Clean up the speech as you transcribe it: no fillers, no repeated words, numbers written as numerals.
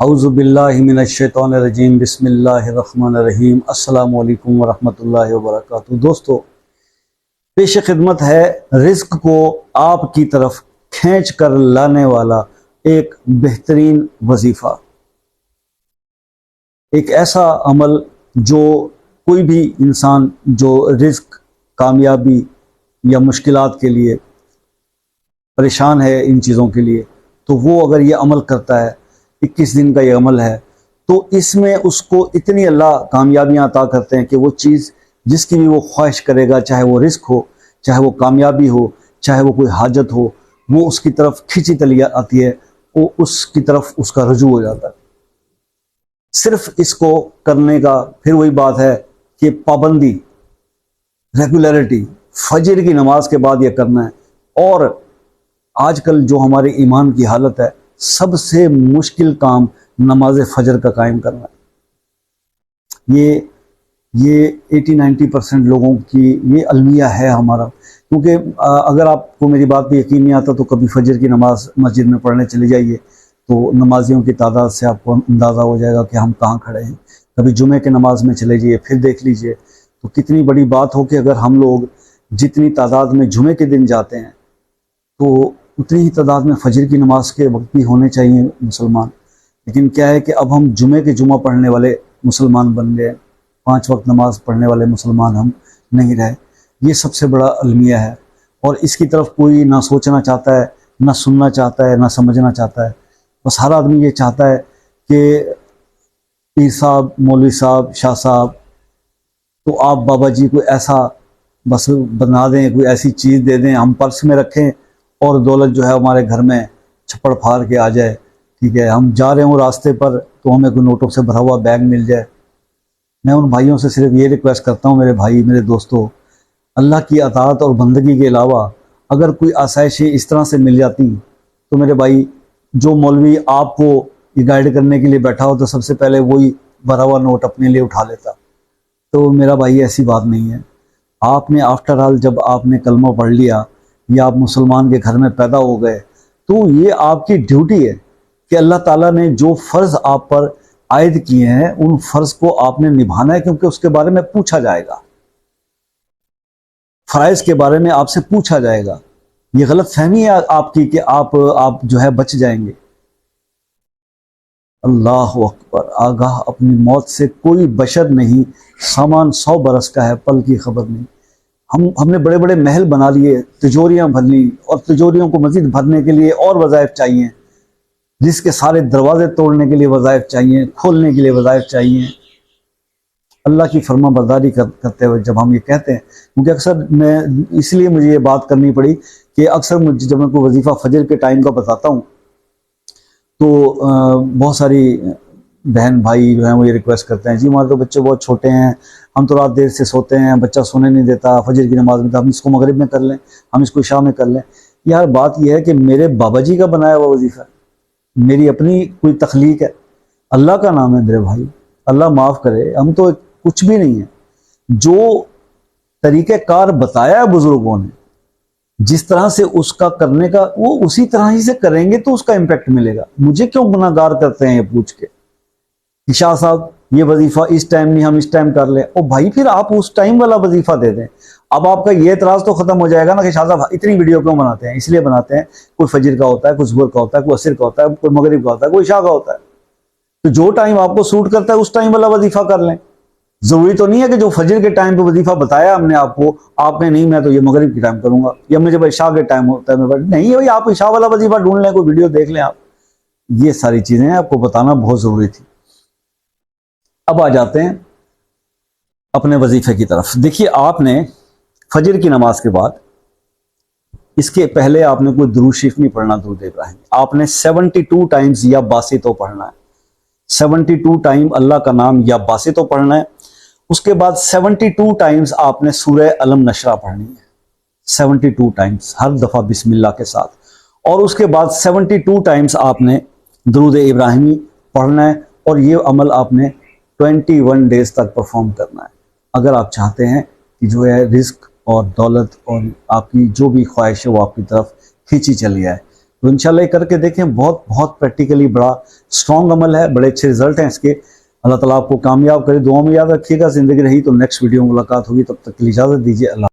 اعوذ باللہ من الشیطان الرجیم بسم اللہ الرحمن الرحیم السلام علیکم ورحمۃ اللہ وبرکاتہ۔ دوستو، پیش خدمت ہے رزق کو آپ کی طرف کھینچ کر لانے والا ایک بہترین وظیفہ، ایک ایسا عمل جو کوئی بھی انسان جو رزق، کامیابی یا مشکلات کے لیے پریشان ہے ان چیزوں کے لیے، تو وہ اگر یہ عمل کرتا ہے، 21 دن کا یہ عمل ہے، تو اس میں اس کو اتنی اللہ کامیابیاں عطا کرتے ہیں کہ وہ چیز جس کی بھی وہ خواہش کرے گا، چاہے وہ رزق ہو، چاہے وہ کامیابی ہو، چاہے وہ کوئی حاجت ہو، وہ اس کی طرف کھینچی چلی آتی ہے، وہ اس کی طرف اس کا رجوع ہو جاتا ہے۔ صرف اس کو کرنے کا پھر وہی بات ہے کہ پابندی، ریگولیرٹی، فجر کی نماز کے بعد یہ کرنا ہے۔ اور آج کل جو ہمارے ایمان کی حالت ہے، سب سے مشکل کام نماز فجر کا قائم کرنا ہے۔ یہ 80-90% لوگوں کی یہ المیہ ہے ہمارا، کیونکہ اگر آپ کو میری بات پہ یقین نہیں آتا تو کبھی فجر کی نماز مسجد میں پڑھنے چلے جائیے، تو نمازیوں کی تعداد سے آپ کو اندازہ ہو جائے گا کہ ہم کہاں کھڑے ہیں۔ کبھی جمعے کی نماز میں چلے جائیے، پھر دیکھ لیجئے تو کتنی بڑی بات ہو کہ اگر ہم لوگ جتنی تعداد میں جمعے کے دن جاتے ہیں تو اتنی ہی تعداد میں فجر کی نماز کے وقت بھی ہونے چاہیے مسلمان۔ لیکن کیا ہے کہ اب ہم جمعے کے جمعہ پڑھنے والے مسلمان بن گئے، 5 وقت نماز پڑھنے والے مسلمان ہم نہیں رہے۔ یہ سب سے بڑا المیہ ہے، اور اس کی طرف کوئی نہ سوچنا چاہتا ہے، نہ سننا چاہتا ہے، نہ سمجھنا چاہتا ہے۔ بس ہر آدمی یہ چاہتا ہے کہ پیر صاحب، مولوی صاحب، شاہ صاحب، تو آپ بابا جی کو ایسا بس بنا دیں، کوئی ایسی چیز دے دیں ہم پرس میں رکھیں، اور دولت جو ہے ہمارے گھر میں چھپڑ پھاڑ کے آ جائے۔ ٹھیک ہے، ہم جا رہے ہوں راستے پر تو ہمیں کوئی نوٹوں سے بھرا ہوا بیگ مل جائے۔ میں ان بھائیوں سے صرف یہ ریکویسٹ کرتا ہوں، میرے بھائی، میرے دوستو، اللہ کی اطاعت اور بندگی کے علاوہ اگر کوئی آسائشیں اس طرح سے مل جاتی تو میرے بھائی، جو مولوی آپ کو یہ گائیڈ کرنے کے لیے بیٹھا ہو تو سب سے پہلے وہی بھرا ہوا نوٹ اپنے لیے اٹھا لیتا۔ تو میرا بھائی، ایسی بات نہیں ہے۔ آپ نے آفٹر آل جب آپ نے کلمہ پڑھ لیا یا آپ مسلمان کے گھر میں پیدا ہو گئے، تو یہ آپ کی ڈیوٹی ہے کہ اللہ تعالیٰ نے جو فرض آپ پر عائد کیے ہیں ان فرض کو آپ نے نبھانا ہے، کیونکہ اس کے بارے میں پوچھا جائے گا، فرائض کے بارے میں آپ سے پوچھا جائے گا۔ یہ غلط فہمی ہے آپ کی کہ آپ جو ہے بچ جائیں گے۔ اللہ اکبر! آگاہ اپنی موت سے کوئی بشر نہیں، سامان 100 برس کا ہے، پل کی خبر نہیں۔ ہم نے بڑے بڑے محل بنا لیے، تجوریاں بھر لی، اور تجوریوں کو مزید بھرنے کے لیے اور وظائف چاہیے، جس کے سارے دروازے توڑنے کے لیے وظائف چاہیے، کھولنے کے لیے وظائف چاہیے۔ اللہ کی فرما برداری کرتے ہوئے جب ہم یہ کہتے ہیں، کیونکہ اکثر میں اس لیے مجھے یہ بات کرنی پڑی کہ اکثر جب میں کوئی وظیفہ فجر کے ٹائم کا بتاتا ہوں تو بہت ساری بہن بھائی جو ہیں وہ یہ ریکویسٹ کرتے ہیں، جی ہمارے تو بچے بہت چھوٹے ہیں، ہم تو رات دیر سے سوتے ہیں، بچہ سونے نہیں دیتا، فجر کی نماز میں، ہم اس کو مغرب میں کر لیں، ہم اس کو عشاء میں کر لیں۔ یار بات یہ ہے کہ میرے بابا جی کا بنایا ہوا وظیفہ ہے، میری اپنی کوئی تخلیق ہے، اللہ کا نام ہے میرے بھائی، اللہ معاف کرے، ہم تو کچھ بھی نہیں ہیں۔ جو طریقہ کار بتایا ہے بزرگوں نے، جس طرح سے اس کا کرنے کا، وہ اسی طرح ہی سے کریں گے تو اس کا امپیکٹ ملے گا۔ مجھے کیوں گناہ گار کرتے ہیں یہ پوچھ کے کہ شاہ صاحب یہ وظیفہ اس ٹائم نہیں، ہم اس ٹائم کر لیں۔ او بھائی، پھر آپ اس ٹائم والا وظیفہ دے دیں۔ اب آپ کا یہ اعتراض تو ختم ہو جائے گا نا کہ شاہ صاحب اتنی ویڈیو کیوں بناتے ہیں؟ اس لیے بناتے ہیں، کوئی فجر کا ہوتا ہے، کوئی ظہر کا ہوتا ہے، کوئی عصر کا ہوتا ہے، کوئی مغرب کا ہوتا ہے، کوئی عشاء کا ہوتا ہے۔ تو جو ٹائم آپ کو سوٹ کرتا ہے اس ٹائم والا وظیفہ کر لیں۔ ضروری تو نہیں ہے کہ جو فجر کے ٹائم پہ وظیفہ بتایا ہم نے آپ کو، آپ نے نہیں میں تو یہ مغرب کے ٹائم کروں گا، یا مجھے عشاء کے ٹائم ہوتا ہے میں نہیں، بھائی آپ عشاء والا وظیفہ ڈھونڈ لیں، کوئی ویڈیو دیکھ لیں آپ۔ یہ ساری چیزیں آپ کو بتانا بہت ضروری تھی۔ اب آ جاتے ہیں اپنے وظیفے کی طرف۔ دیکھیے، آپ نے فجر کی نماز کے بعد، اس کے پہلے آپ نے کوئی درود شریف نہیں پڑھنا، درود ابراہیم آپ نے 72 ٹائمز یا باسطو پڑھنا ہے۔ 72 ٹائم اللہ کا نام یا باسطو پڑھنا ہے۔ اس کے بعد 72 ٹائمز آپ نے سورہ علم نشرہ پڑھنی ہے، 72 ٹائمز ہر دفعہ بسم اللہ کے ساتھ۔ اور اس کے بعد 72 ٹائمز آپ نے درود ابراہیمی پڑھنا ہے، اور یہ عمل آپ نے 21 ڈیز تک پرفارم کرنا ہے، اگر آپ چاہتے ہیں کہ جو ہے رزق اور دولت اور آپ کی جو بھی خواہش ہے وہ آپ کی طرف کھینچی چلی جائے۔ تو انشاءاللہ یہ کر کے دیکھیں, بہت بہت پریکٹیکلی بڑا اسٹرانگ عمل ہے, بڑے اچھے رزلٹ ہیں اس کے. اللہ تعالیٰ آپ کو کامیاب کرے. دعاؤں میں یاد رکھیے گا. زندگی رہی تو نیکسٹ ویڈیو میں ملاقات ہوگی, تب تک کے لیے اجازت دیجیے. اللہ